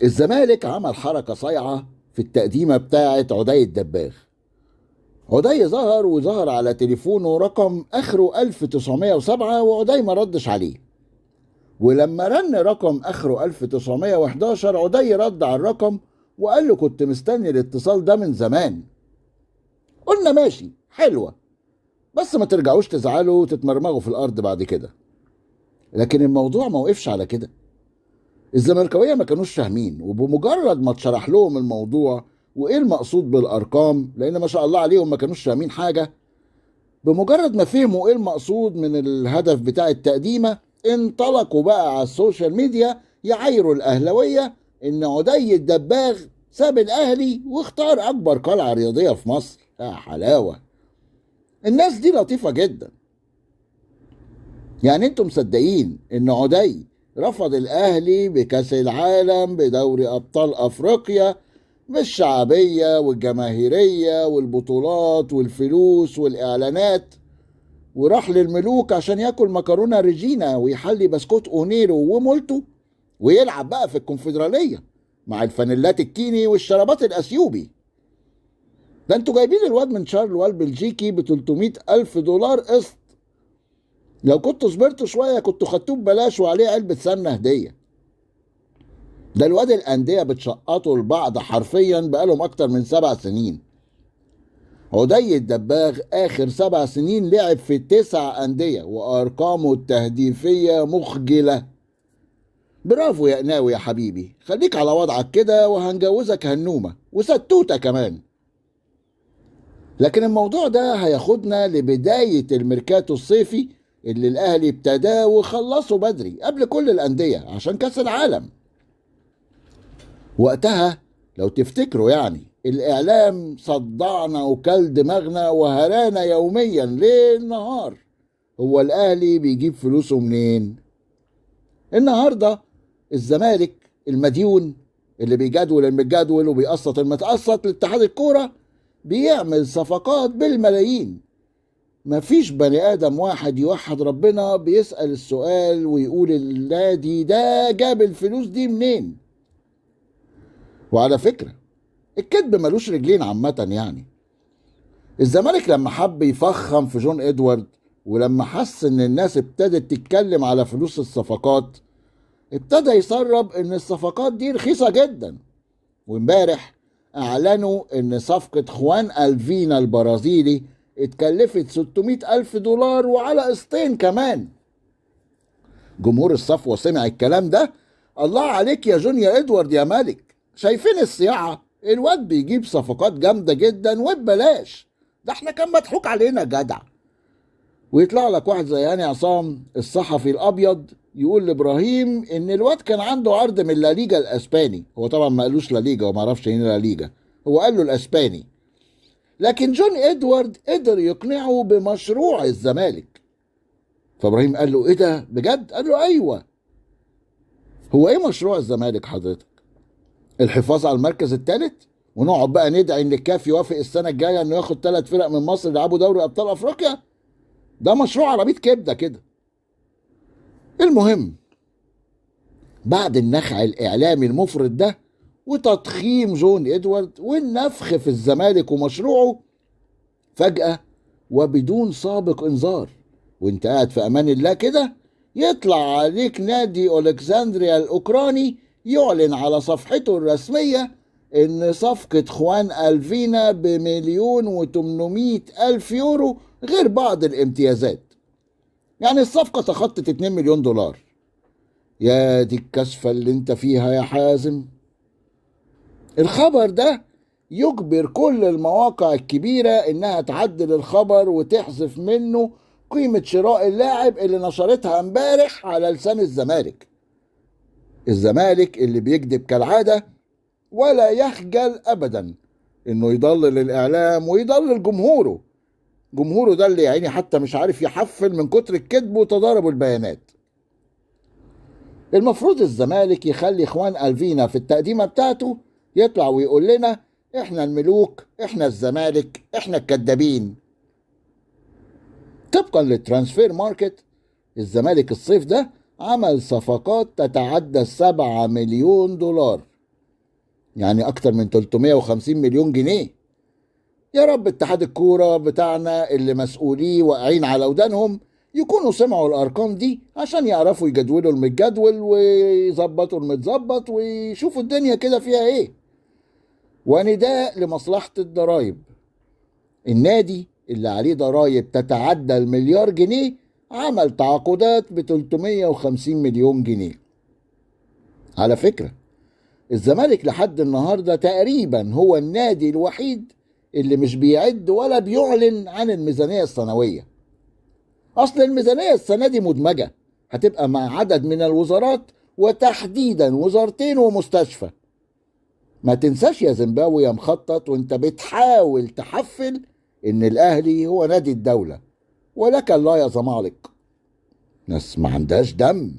الزمالك عمل حركة صايعة في التقديمة بتاعة عدي الدباغ. عدي وظهر على تليفونه رقم آخره 1907، وعدي ما ردش عليه. ولما رن رقم آخره 1911، عدي رد على الرقم وقال له كنت مستني الاتصال ده من زمان. قلنا ماشي، حلوة، بس ما ترجعوش تزعلوا وتتمرمغوا في الأرض بعد كده. لكن الموضوع ما وقفش على كده. الزملكاويه ما كانوش فاهمين، وبمجرد ما اتشرح لهم الموضوع وايه المقصود بالارقام، لان ما شاء الله عليهم ما كانوش فاهمين حاجه، بمجرد ما فهموا ايه المقصود من الهدف بتاع التقديمه، انطلقوا بقى على السوشيال ميديا يعايروا الاهلاويه ان عدي الدباغ ساب الاهلي واختار اكبر قلعه رياضيه في مصر. يا حلاوه، الناس دي لطيفه جدا. يعني انتم مصدقين ان عدي رفض الاهلي بكاس العالم، بدوري ابطال افريقيا، بالشعبيه والجماهيريه والبطولات والفلوس والاعلانات، وراح للملوك عشان ياكل مكرونه ريجينا ويحلي بسكوت اونيرو ومولتو، ويلعب بقى في الكونفدراليه مع الفانيلات الكيني والشرابات الاثيوبي؟ ده انتوا جايبين الواد من شارلوال بلجيكي ب 300 الف دولار قسط. لو كنتوا صبرتوا شويه كنتوا خدتوه ببلاش وعليه علبه سمنه هديه. ده الواد الانديه بتشقطوا لبعض حرفيا بقالهم اكتر من 7 سنين. عدي الدباغ اخر 7 سنين لعب في 9 انديه وارقامه التهديفيه مخجله. برافو يا قناوي يا حبيبي، خليك على وضعك كده وهنجوزك هنومه وستوته كمان. لكن الموضوع ده هياخدنا لبدايه الميركاتو الصيفي اللي الاهلي ابتداه وخلصه بدري قبل كل الانديه عشان كاس العالم. وقتها لو تفتكروا يعني الاعلام صدعنا وكل دماغنا وهرانا يوميا ليل نهار، هو الاهلي بيجيب فلوسه منين؟ النهارده الزمالك المديون اللي بيجدول المتجدول وبيقسط المتقسط لاتحاد الكوره بيعمل صفقات بالملايين. مفيش بني ادم واحد يوحد ربنا بيسأل السؤال ويقول النادي ده جاب الفلوس دي منين. وعلى فكرة الكذب ملوش رجلين عامة يعني. الزمالك لما حب يفخم في جون ادوارد، ولما حس ان الناس ابتدت تتكلم على فلوس الصفقات، ابتدى يسرب ان الصفقات دي رخيصة جدا. وامبارح اعلنوا ان صفقة خوان الفينا البرازيلي اتكلفت 600 الف دولار وعلى قسطين كمان. جمهور الصفوة سمع الكلام ده، الله عليك يا جون يا ادوارد يا ملك، شايفين الصياعة؟ الواد بيجيب صفقات جامدة جدا وببلاش، ده احنا كان مضحوك علينا جدع. ويطلع لك واحد زي هاني عصام الصحفي الابيض يقول لابراهيم ان الواد كان عنده عرض من لا ليجا الاسباني. هو طبعا ما قالوش لا ليجا وما عرفش ايه لا ليجا، هو قال له الاسباني. لكن جون ادوارد قدر يقنعه بمشروع الزمالك. فابراهيم قال له ايه ده بجد؟ قال له ايوه. هو ايه مشروع الزمالك حضرتك؟ الحفاظ على المركز الثالث، ونقعد بقى ندعي ان الكاف يوافق السنه الجايه انه ياخد 3 فرق من مصر يلعبوا دوري ابطال افريقيا؟ ده مشروع عربيه كبده كده. المهم، بعد النخع الاعلامي المفرط ده وتضخيم جون ادوارد والنفخ في الزمالك ومشروعه، فجاه وبدون سابق انذار وانت قاعد في امان الله كده، يطلع عليك نادي ألكسندريا الأوكراني يعلن على صفحته الرسمية إن صفقة خوان ألفينا ب1,800,000 يورو غير بعض الامتيازات. يعني الصفقة تخطت 2 مليون دولار. يا دي الكشفة اللي انت فيها يا حازم. الخبر ده يجبر كل المواقع الكبيرة انها تعدل الخبر وتحذف منه قيمة شراء اللاعب اللي نشرتها امبارح على لسان الزمالك. الزمالك اللي بيكذب كالعادة ولا يخجل ابدا انه يضلل الاعلام ويضلل جمهوره. جمهوره ده اللي يعني حتى مش عارف يحفل من كتر الكذب وتضارب البيانات. المفروض الزمالك يخلي اخوان الفينا في التقديمة بتاعته يطلع ويقول لنا احنا الملوك، احنا الزمالك، احنا الكدابين. طبقا للترانسفير ماركت، الزمالك الصيف ده عمل صفقات تتعدى 7 مليون دولار. يعني أكتر من 350 مليون جنيه. يا رب اتحاد الكورة بتاعنا اللي مسؤوليه واقعين على ودانهم يكونوا سمعوا الأرقام دي عشان يعرفوا يجدولوا المتجدول ويظبطوا المتظبط ويشوفوا الدنيا كده فيها ايه. ونداء لمصلحة الضرايب، النادي اللي عليه ضرايب تتعدى المليار جنيه عمل تعاقدات ب 350 مليون جنيه. على فكرة الزمالك لحد النهاردة تقريبا هو النادي الوحيد اللي مش بيعد ولا بيعلن عن الميزانية السنوية. أصل الميزانية السنة دي مدمجة، هتبقى مع عدد من الوزارات وتحديدا وزارتين ومستشفى. ما تنساش يا زيمباوي يا مخطط وانت بتحاول تحفل ان الاهلي هو نادي الدولة، ولك الله يا زمالك. ناس ما عندهاش دم.